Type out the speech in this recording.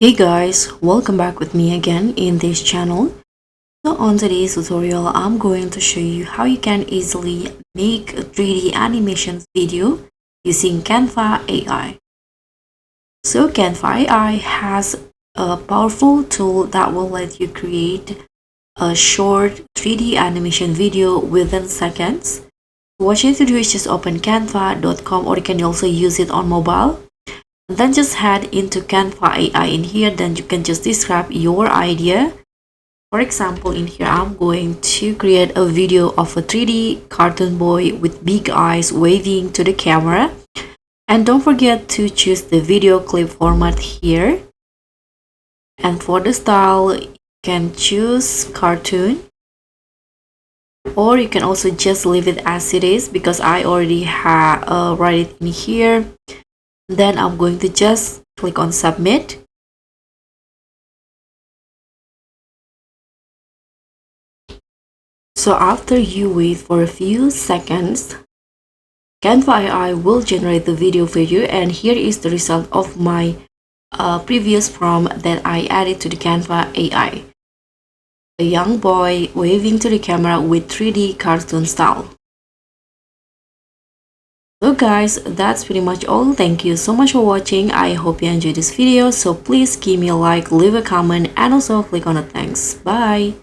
Hey guys, welcome back with me again in this channel. So on today's tutorial, I'm going to show you how you can easily make a 3D animations video using Canva AI. So Canva AI has a powerful tool that will let you create a short 3D animation video within seconds. What you have to do is just open canva.com, or you can also use it on mobile. Then just head into Canva AI in here. Then you can just describe your idea. For example, in here I'm going to create a video of a 3D cartoon boy with big eyes waving to the camera. And don't forget to choose the video clip format here. And for the style, you can choose cartoon, or you can also just leave it as it is because I already have write it in here. Then I'm going to just click on submit. So after you wait for a few seconds, Canva AI will generate the video for you, and here is the result of my previous prompt that I added to the Canva AI. A young boy waving to the camera with 3D cartoon style. So guys, that's pretty much all. Thank you so much for watching. I hope you enjoyed this video. So please give me a like, leave a comment, and also click on the thanks. Bye.